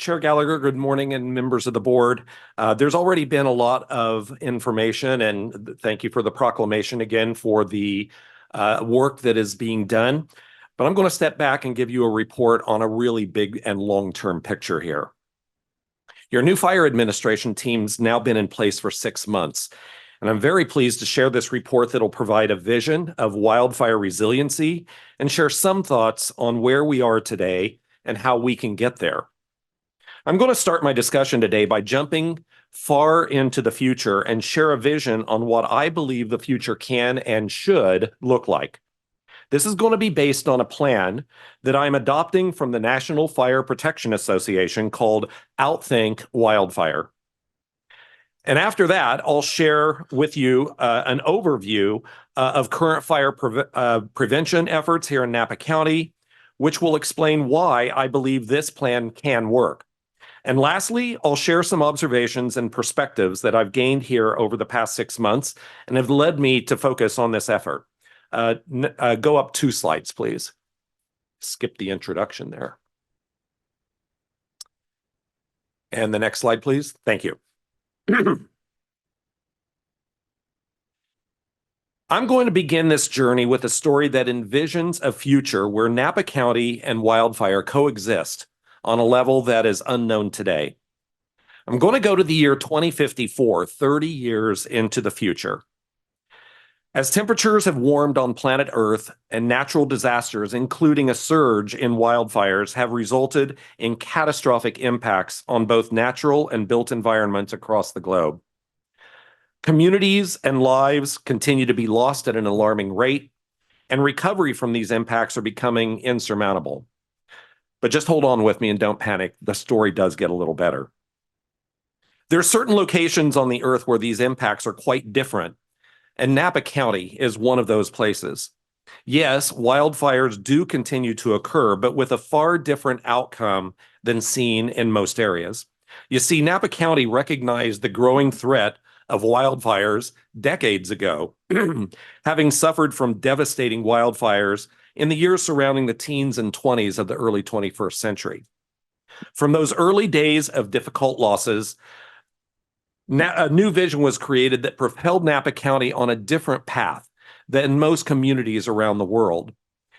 Chair Gallagher, good morning, and members of the board. There's already been a lot of information, and thank you for the proclamation again for the work that is being done. But I'm going to step back and give you a report on a really big and long-term picture here. Your new fire administration team's now been in place for 6 months, and I'm very pleased to share this report that'll provide a vision of wildfire resiliency and share some thoughts on where we are today and how we can get there. I'm going to start my discussion today by jumping far into the future and share a vision on what I believe the future can and should look like. This is going to be based on a plan that I'm adopting from the National Fire Protection Association called Outthink Wildfire. And after that, I'll share with you an overview of current fire prevention efforts here in Napa County, which will explain why I believe this plan can work. And lastly, I'll share some observations and perspectives that I've gained here over the past 6 months and have led me to focus on this effort. Go up 2 slides, please. Skip the introduction there. And the next slide, please. Thank you. I'm going to begin this journey with a story that envisions a future where Napa County and wildfire coexist on a level that is unknown today. I'm going to go to the year 2054, 30 years into the future. As temperatures have warmed on planet Earth and natural disasters, including a surge in wildfires, have resulted in catastrophic impacts on both natural and built environments across the globe. Communities and lives continue to be lost at an alarming rate, and recovery from these impacts are becoming insurmountable. But just hold on with me and don't panic. The story does get a little better. There are certain locations on the earth where these impacts are quite different, and Napa County is one of those places. Yes, wildfires do continue to occur, but with a far different outcome than seen in most areas. You see, Napa County recognized the growing threat of wildfires decades ago, having suffered from devastating wildfires in the years surrounding the teens and 20s of the early 21st century. From those early days of difficult losses, a new vision was created that propelled Napa County on a different path than most communities around the world.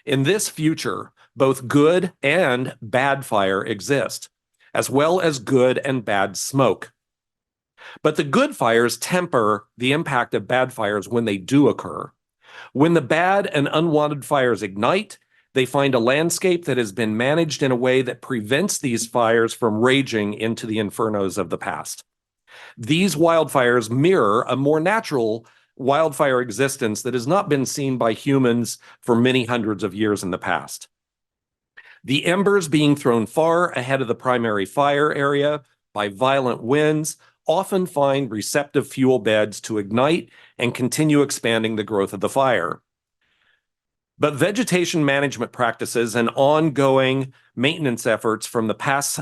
In this future, both good and bad fire exist, as well as good and bad smoke. But the good fires temper the impact of bad fires when they do occur. When the bad and unwanted fires ignite, they find a landscape that has been managed in a way that prevents these fires from raging into the infernos of the past. These wildfires mirror a more natural wildfire existence that has not been seen by humans for many hundreds of years in the past. The embers being thrown far ahead of the primary fire area by violent winds often find receptive fuel beds to ignite and continue expanding the growth of the fire. But vegetation management practices and ongoing maintenance efforts from the past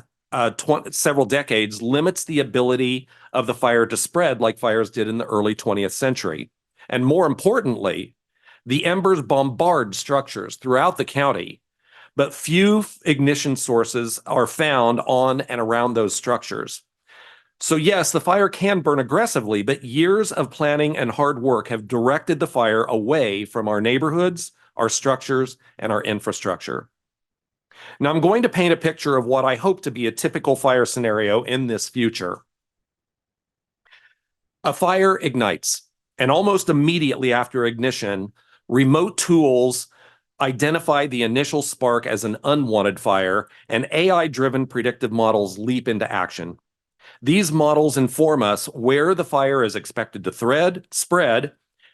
several decades limits the ability of the fire to spread like fires did in the early 20th century. And more importantly, the embers bombard structures throughout the county, but few ignition sources are found on and around those structures. So yes, the fire can burn aggressively, but years of planning and hard work have directed the fire away from our neighborhoods, our structures, and our infrastructure. Now I'm going to paint a picture of what I hope to be a typical fire scenario in this future. A fire ignites, and almost immediately after ignition, remote tools identify the initial spark as an unwanted fire, and AI-driven predictive models leap into action. These models inform us where the fire is expected to spread,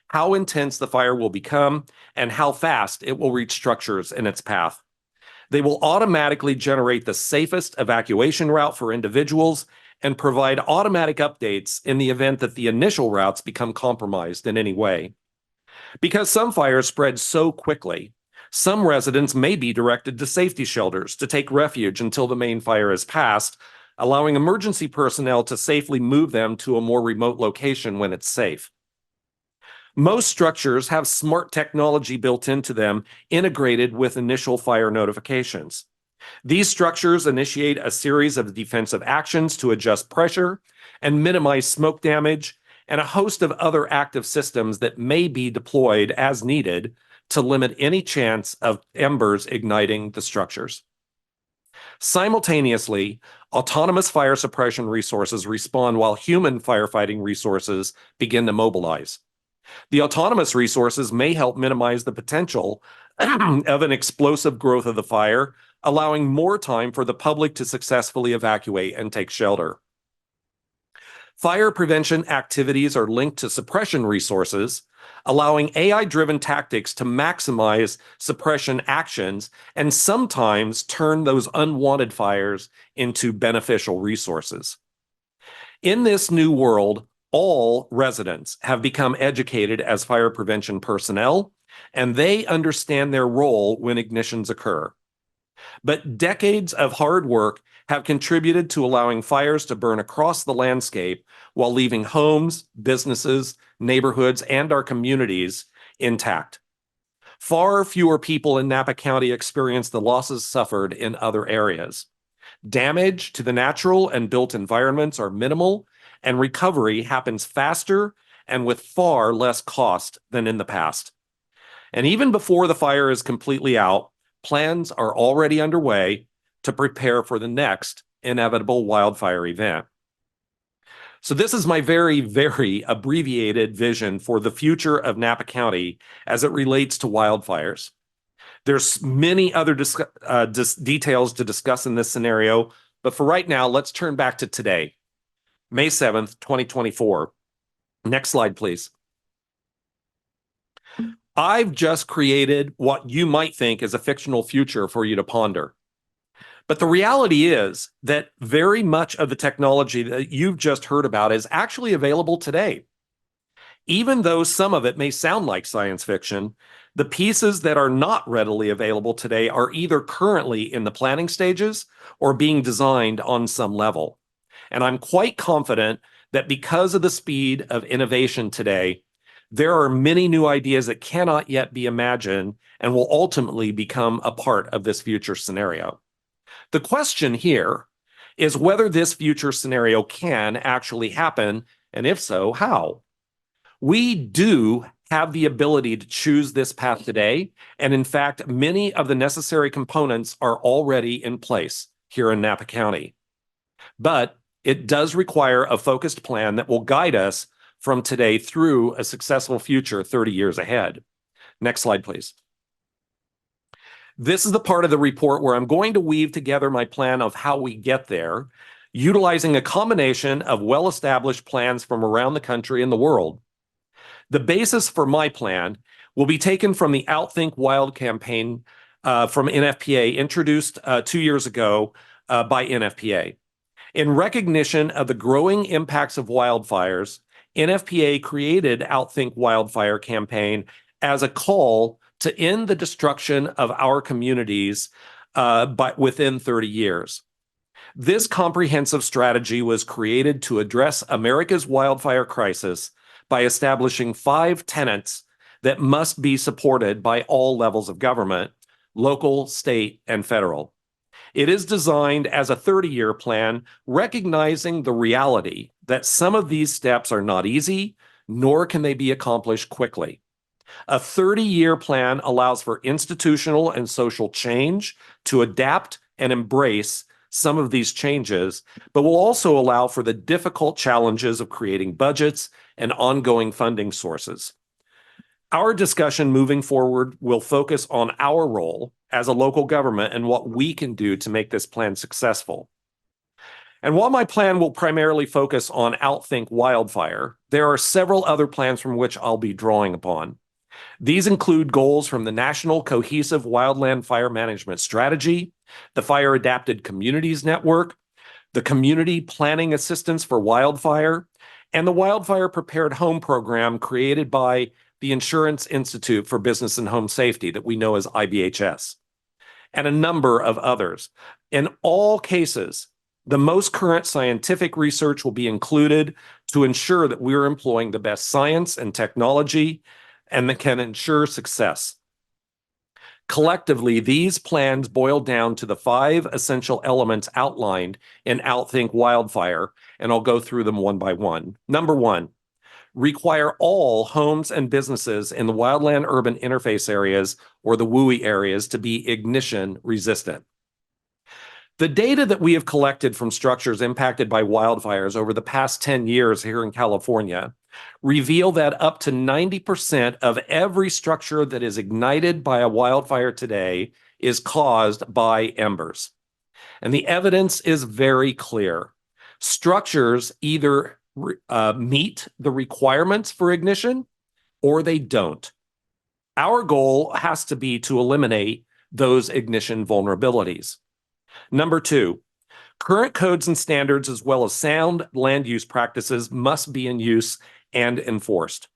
how intense the fire will become, and how fast it will reach structures in its path. They will automatically generate the safest evacuation route for individuals and provide automatic updates in the event that the initial routes become compromised in any way. Because some fires spread so quickly, some residents may be directed to safety shelters to take refuge until the main fire is passed, allowing emergency personnel to safely move them to a more remote location when it's safe. Most structures have smart technology built into them, integrated with initial fire notifications. These structures initiate a series of defensive actions to adjust pressure and minimize smoke damage, and a host of other active systems that may be deployed as needed to limit any chance of embers igniting the structures. Simultaneously, autonomous fire suppression resources respond while human firefighting resources begin to mobilize. The autonomous resources may help minimize the potential of an explosive growth of the fire, allowing more time for the public to successfully evacuate and take shelter. Fire prevention activities are linked to suppression resources, allowing AI-driven tactics to maximize suppression actions and sometimes turn those unwanted fires into beneficial resources. In this new world, all residents have become educated as fire prevention personnel, and they understand their role when ignitions occur. But decades of hard work have contributed to allowing fires to burn across the landscape while leaving homes, businesses, neighborhoods, and our communities intact. Far fewer people in Napa County experience the losses suffered in other areas. Damage to the natural and built environments are minimal, and recovery happens faster and with far less cost than in the past. And even before the fire is completely out, plans are already underway to prepare for the next inevitable wildfire event. So this is my very, very abbreviated vision for the future of Napa County as it relates to wildfires. There's many other details to discuss in this scenario, but for right now, let's turn back to today, May 7th, 2024. Next slide, please. I've just created what you might think is a fictional future for you to ponder. But the reality is that very much of the technology that you've just heard about is actually available today. Even though some of it may sound like science fiction, the pieces that are not readily available today are either currently in the planning stages or being designed on some level. And I'm quite confident that because of the speed of innovation today, there are many new ideas that cannot yet be imagined and will ultimately become a part of this future scenario. The question here is whether this future scenario can actually happen, and if so, how? We do have the ability to choose this path today, and in fact, many of the necessary components are already in place here in Napa County. But it does require a focused plan that will guide us from today through a successful future 30 years ahead. Next slide, please. This is the part of the report where I'm going to weave together my plan of how we get there, utilizing a combination of well-established plans from around the country and the world. The basis for my plan will be taken from the Outthink Wild campaign from NFPA, introduced 2 years ago by NFPA. In recognition of the growing impacts of wildfires, NFPA created Outthink Wildfire campaign as a call to end the destruction of our communities within 30 years. This comprehensive strategy was created to address America's wildfire crisis by establishing 5 tenets that must be supported by all levels of government, local, state, and federal. It is designed as a 30-year plan, recognizing the reality that some of these steps are not easy, nor can they be accomplished quickly. A 30-year plan allows for institutional and social change to adapt and embrace some of these changes, but will also allow for the difficult challenges of creating budgets and ongoing funding sources. Our discussion moving forward will focus on our role as a local government and what we can do to make this plan successful. And while my plan will primarily focus on Outthink Wildfire, there are several other plans from which I'll be drawing upon. These include goals from the National Cohesive Wildland Fire Management Strategy, the Fire Adapted Communities Network, the Community Planning Assistance for Wildfire, and the Wildfire Prepared Home Program created by the Insurance Institute for Business and Home Safety that we know as IBHS, and a number of others. In all cases, the most current scientific research will be included to ensure that we're employing the best science and technology and that can ensure success. Collectively, these plans boil down to the 5 essential elements outlined in Outthink Wildfire, and I'll go through them one by one. Number 1, require all homes and businesses in the wildland urban interface areas or the WUI areas to be ignition resistant. The data that we have collected from structures impacted by wildfires over the past 10 years here in California reveal that up to 90% of every structure that is ignited by a wildfire today is caused by embers. And the evidence is very clear. Structures either meet the requirements for ignition or they don't. Our goal has to be to eliminate those ignition vulnerabilities. Number 2, current codes and standards as well as sound land use practices must be in use and enforced.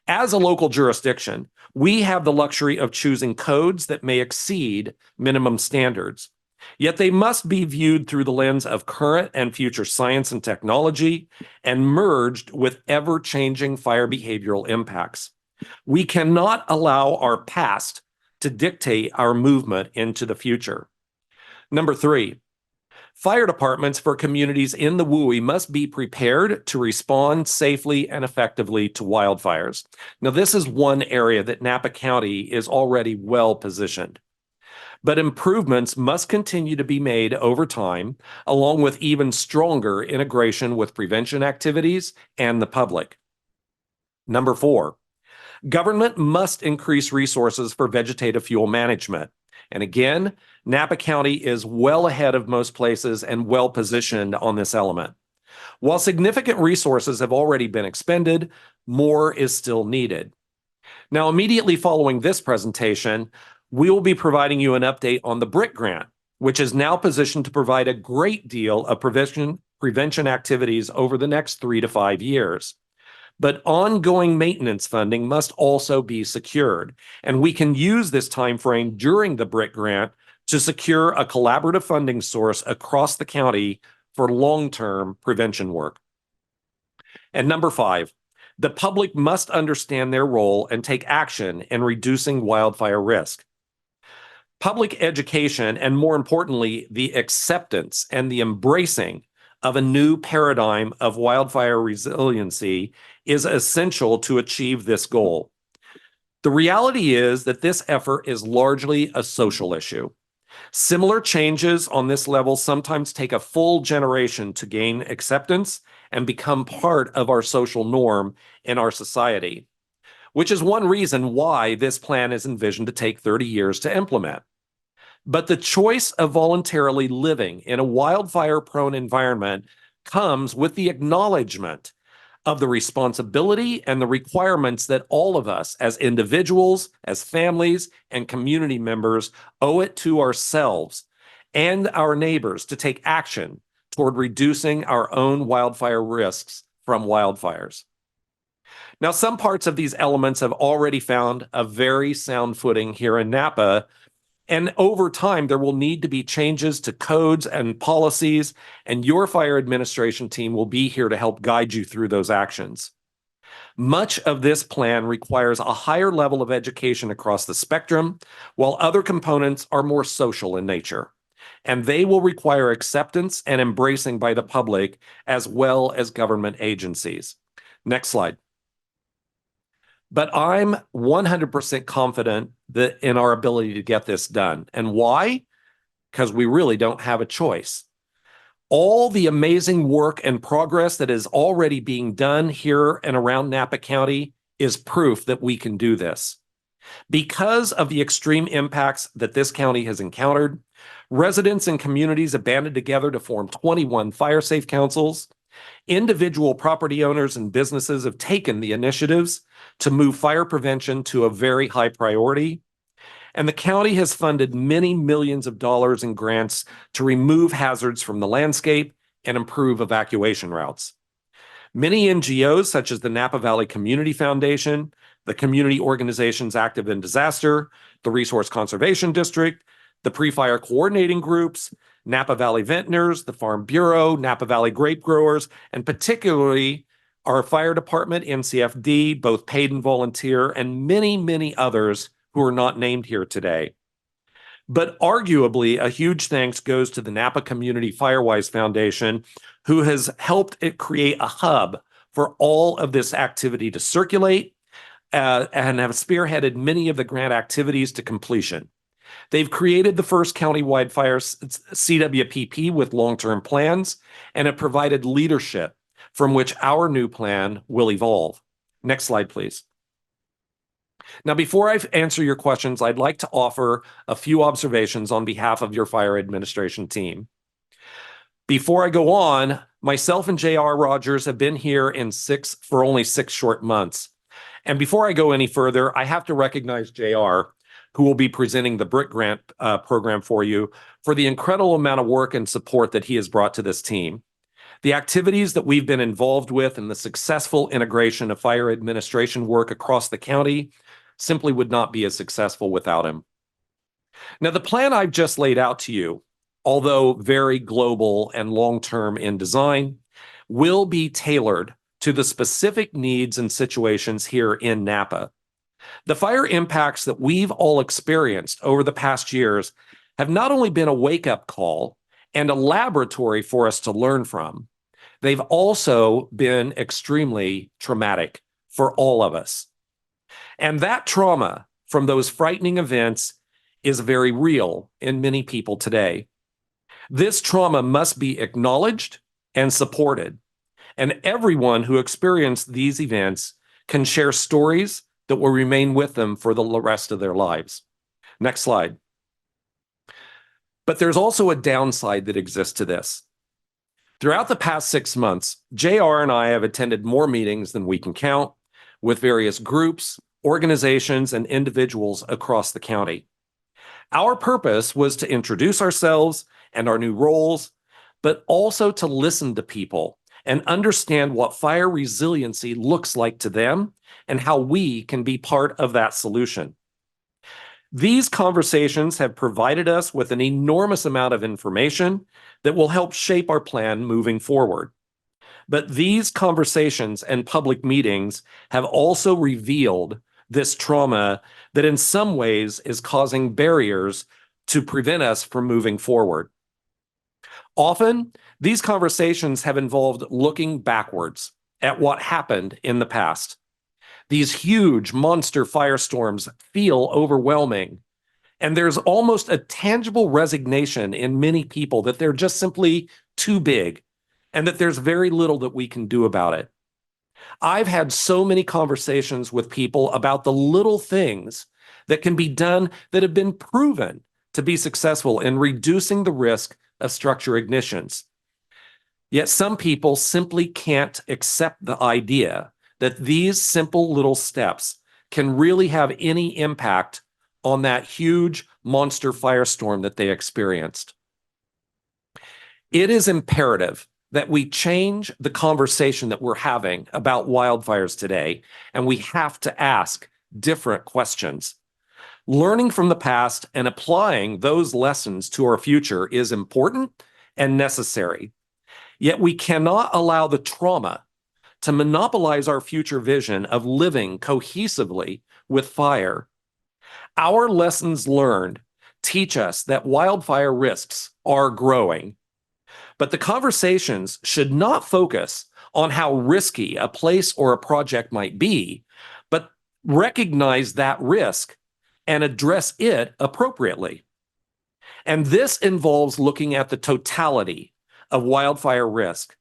As a local jurisdiction, we have the luxury of choosing codes that may exceed minimum standards. Yet they must be viewed through the lens of current and future science and technology and merged with ever-changing fire behavioral impacts. We cannot allow our past to dictate our movement into the future. Number 3, fire departments for communities in the WUI must be prepared to respond safely and effectively to wildfires. Now, this is one area that Napa County is already well positioned. But improvements must continue to be made over time, along with even stronger integration with prevention activities and the public. Number 4, government must increase resources for vegetative fuel management. And again, Napa County is well ahead of most places and well positioned on this element. While significant resources have already been expended, more is still needed. Now, immediately following this presentation, we will be providing you an update on the BRIC grant, which is now positioned to provide a great deal of prevention activities over the next 3 to 5 years. But ongoing maintenance funding must also be secured, and we can use this time frame during the BRIC grant to secure a collaborative funding source across the county for long-term prevention work. And number 5, the public must understand their role and take action in reducing wildfire risk. Public education, and more importantly, the acceptance and the embracing of a new paradigm of wildfire resiliency is essential to achieve this goal. The reality is that this effort is largely a social issue. Similar changes on this level sometimes take a full generation to gain acceptance and become part of our social norm in our society, which is one reason why this plan is envisioned to take 30 years to implement. But the choice of voluntarily living in a wildfire-prone environment comes with the acknowledgement of the responsibility and the requirements that all of us as individuals, as families, and community members owe it to ourselves and our neighbors to take action toward reducing our own wildfire risks from wildfires. Now, some parts of these elements have already found a very sound footing here in Napa, and over time, there will need to be changes to codes and policies, and your fire administration team will be here to help guide you through those actions. Much of this plan requires a higher level of education across the spectrum, while other components are more social in nature, and they will require acceptance and embracing by the public as well as government agencies. Next slide. But I'm 100% confident that in our ability to get this done. And why? Because we really don't have a choice. All the amazing work and progress that is already being done here and around Napa County is proof that we can do this. Because of the extreme impacts that this county has encountered, residents and communities have banded together to form 21 fire safe councils. Individual property owners and businesses have taken the initiatives to move fire prevention to a very high priority. And the county has funded many millions of dollars in grants to remove hazards from the landscape and improve evacuation routes. Many NGOs, such as the Napa Valley Community Foundation, the community organizations active in disaster, the Resource Conservation District, the pre-fire coordinating groups, Napa Valley Vintners, the Farm Bureau, Napa Valley Grape Growers, and particularly our fire department, NCFD, both paid and volunteer, and many, many others who are not named here today. But arguably, a huge thanks goes to the Napa Community Firewise Foundation, who has helped it create a hub for all of this activity to circulate and have spearheaded many of the grant activities to completion. They've created the first countywide fire CWPP with long-term plans and have provided leadership from which our new plan will evolve. Next slide, please. Now, before I answer your questions, I'd like to offer a few observations on behalf of your fire administration team. Before I go on, myself and J.R. Rogers have been here for only 6 short months. And before I go any further, I have to recognize J.R., who will be presenting the BRIC grant program for you, for the incredible amount of work and support that he has brought to this team. The activities that we've been involved with and the successful integration of fire administration work across the county simply would not be as successful without him. Now, the plan I've just laid out to you, although very global and long-term in design, will be tailored to the specific needs and situations here in Napa. The fire impacts that we've all experienced over the past years have not only been a wake-up call and a laboratory for us to learn from, they've also been extremely traumatic for all of us. And that trauma from those frightening events is very real in many people today. This trauma must be acknowledged and supported. And everyone who experienced these events can share stories that will remain with them for the rest of their lives. Next slide. But there's also a downside that exists to this. Throughout the past 6 months, JR and I have attended more meetings than we can count with various groups, organizations, and individuals across the county. Our purpose was to introduce ourselves and our new roles, but also to listen to people and understand what fire resiliency looks like to them and how we can be part of that solution. These conversations have provided us with an enormous amount of information that will help shape our plan moving forward. But these conversations and public meetings have also revealed this trauma that in some ways is causing barriers to prevent us from moving forward. Often, these conversations have involved looking backwards at what happened in the past. These huge monster firestorms feel overwhelming, and there's almost a tangible resignation in many people that they're just simply too big and that there's very little that we can do about it. I've had so many conversations with people about the little things that can be done that have been proven to be successful in reducing the risk of structure ignitions. Yet some people simply can't accept the idea that these simple little steps can really have any impact on that huge monster firestorm that they experienced. It is imperative that we change the conversation that we're having about wildfires today, and we have to ask different questions. Learning from the past and applying those lessons to our future is important and necessary. Yet we cannot allow the trauma to monopolize our future vision of living cohesively with fire. Our lessons learned teach us that wildfire risks are growing, but the conversations should not focus on how risky a place or a project might be, but recognize that risk and address it appropriately. And this involves looking at the totality of wildfire risk.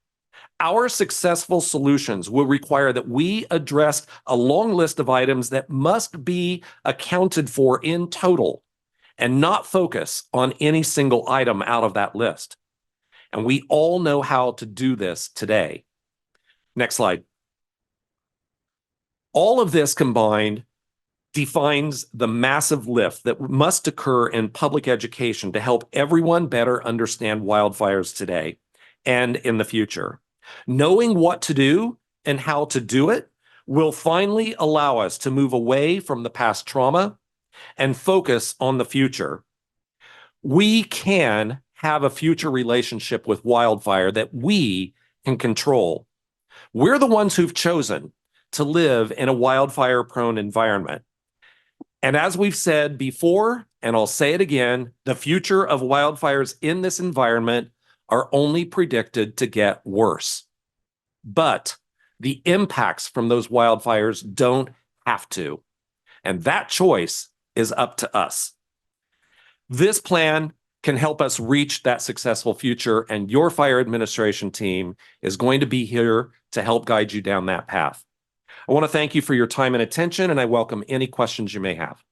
Our successful solutions will require that we address a long list of items that must be accounted for in total and not focus on any single item out of that list. And we all know how to do this today. Next slide. All of this combined defines the massive lift that must occur in public education to help everyone better understand wildfires today and in the future. Knowing what to do and how to do it will finally allow us to move away from the past trauma and focus on the future. We can have a future relationship with wildfire that we can control. We're the ones who've chosen to live in a wildfire-prone environment. And as we've said before and I'll say it again, the future of wildfires in this environment are only predicted to get worse. But the impacts from those wildfires don't have to. And that choice is up to us. This plan can help us reach that successful future, and your fire administration team is going to be here to help guide you down that path. I want to thank you for your time and attention, and I welcome any questions you may have.